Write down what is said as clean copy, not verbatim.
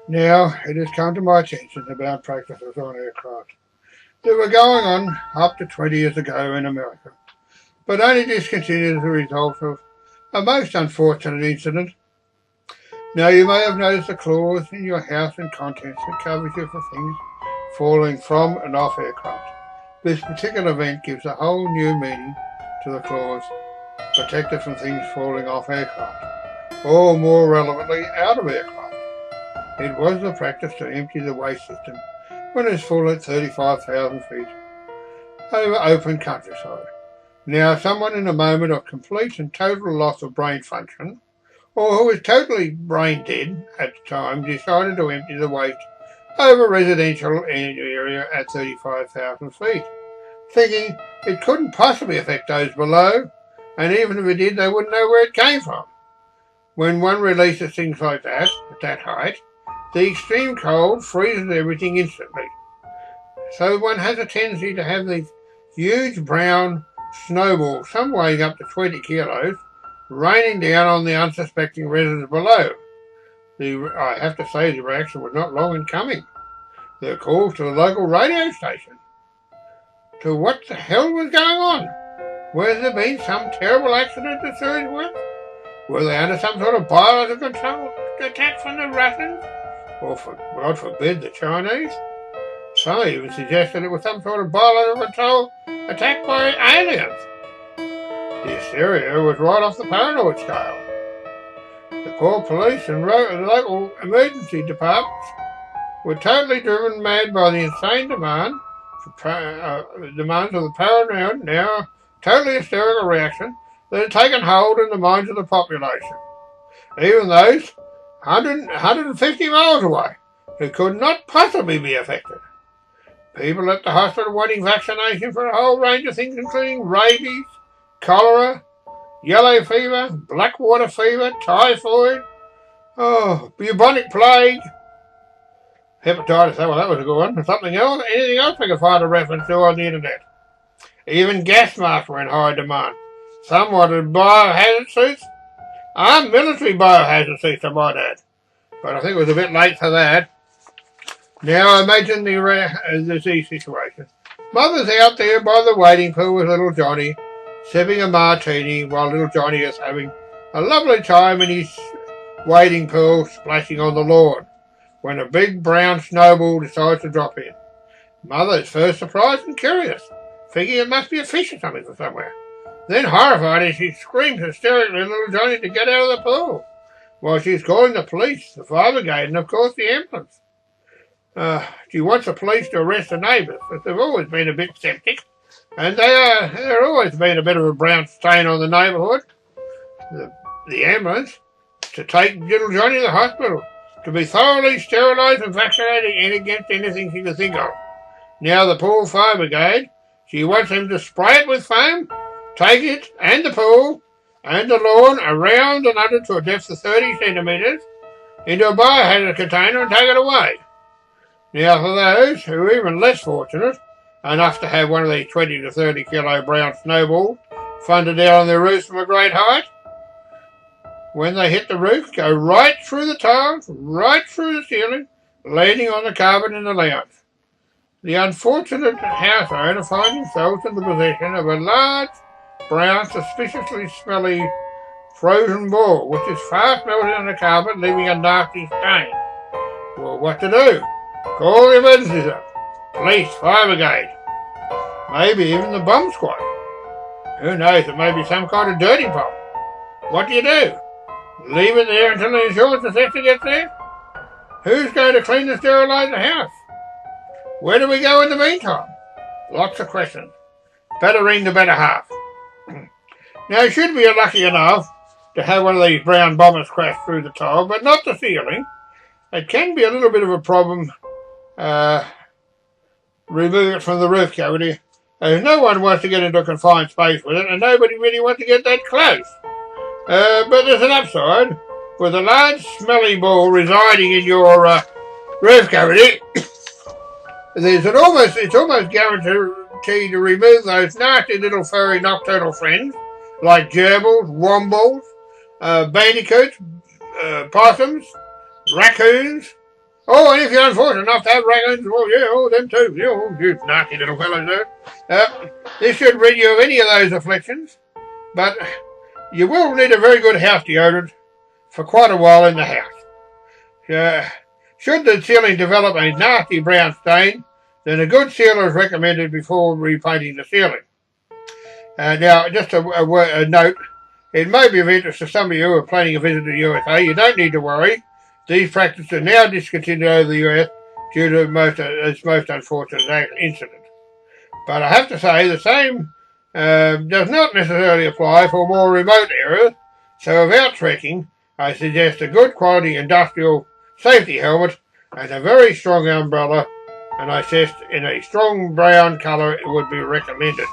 Now, it has come to my attention about practices on aircraft that were going on up to 20 years ago in America, but only discontinued as a result of a most unfortunate incident. Now, you may have noticed a clause in your house and contents that covers you for things falling from and off aircraft. This particular event gives a whole new meaning to the clause, protected from things falling off aircraft, or more relevantly, out of aircraft. It was the practice to empty the waste system when it's full at 35,000 feet over open countryside. Now, someone in a moment of complete and total loss of brain function, or who was totally brain dead at the time, decided to empty the waste over a residential area at 35,000 feet, thinking it couldn't possibly affect those below, and even if it did, they wouldn't know where it came from. When one releases things like that, at that height, the extreme cold freezes everything instantly. So one has a tendency to have these huge brown snowballs, some weighing up to 20 kilos, raining down on the unsuspecting residents below. I have to say the reaction was not long in coming. The calls to the local radio station to what the hell was going on. Was there been some terrible accident the surge with? Were they under some sort of biological control attack from the Russians? Or, God forbid, the Chinese? Some even suggested it was some sort of biological control attack by aliens. The hysteria was right off the paranoid scale. The poor police and local emergency departments were totally driven mad by the insane demands of the paranoid, now totally hysterical reaction that had taken hold in the minds of the population. Even those 150 miles away who could not possibly be affected. People at the hospital wanting vaccination for a whole range of things, including rabies, cholera, yellow fever, blackwater fever, typhoid, bubonic plague, hepatitis, well, that was a good one, something else, anything else we could find a reference to on the internet. Even gas masks were in high demand. Some wanted biohazard suits. Military biohazard suits, I might add. But I think it was a bit late for that. Now imagine the disease situation. Mother's out there by the waiting pool with little Johnny, sipping a martini while little Johnny is having a lovely time in his wading pool, splashing on the lawn, when a big brown snowball decides to drop in. Mother is first surprised and curious, thinking it must be a fish or something from somewhere. Then horrified as she screams hysterically at little Johnny to get out of the pool, while she's calling the police, the fire brigade, and of course the ambulance. She wants the police to arrest the neighbours, but they've always been a bit sceptic, and there's always been a bit of a brown stain on the neighbourhood. The ambulance to take little Johnny to the hospital to be thoroughly sterilised and vaccinated against anything she could think of. Now the pool fire brigade, she wants him to spray it with foam, take it and the pool and the lawn around and under to a depth of 30 centimetres into a biohazard container and take it away. Now for those who are even less fortunate enough to have one of these 20 to 30 kilo brown snowballs funded down on their roofs from a great height, when they hit the roof, go right through the tiles, right through the ceiling, landing on the carpet in the lounge. The unfortunate house owner finds himself in the possession of a large, brown, suspiciously smelly frozen ball, which is fast melting on the carpet, leaving a nasty stain. Well, what to do? Call the emergencies up. Police, fire brigade. Maybe even the bomb squad. Who knows, it may be some kind of dirty bomb. What do? Leave it there until the insurance assessor gets there? Who's going to clean and sterilise the house? Where do we go in the meantime? Lots of questions. Better ring the better half. Now, should we be lucky enough to have one of these brown bombers crash through the tile, but not the ceiling, it can be a little bit of a problem remove it from the roof cavity, as no one wants to get into a confined space with it, and nobody really wants to get that close. But there's an upside. With a large smelly ball residing in your roof cavity, it's almost guaranteed to remove those nasty little furry nocturnal friends like gerbils, wombles, bandicoots, possums, raccoons, Oh, and if you're unfortunate enough to have raccoons, well, yeah, oh, them too. Yeah, oh, you nasty little fellows there. This should rid you of any of those afflictions, but you will need a very good house deodorant for quite a while in the house. Should the ceiling develop a nasty brown stain, then a good sealer is recommended before repainting the ceiling. Now, just a note, it may be of interest to some of you who are planning a visit to the USA. You don't need to worry. These practices are now discontinued over the US due to its most unfortunate incident. But I have to say the same does not necessarily apply for more remote areas, so without trekking, I suggest a good quality industrial safety helmet and a very strong umbrella, and I suggest in a strong brown colour it would be recommended.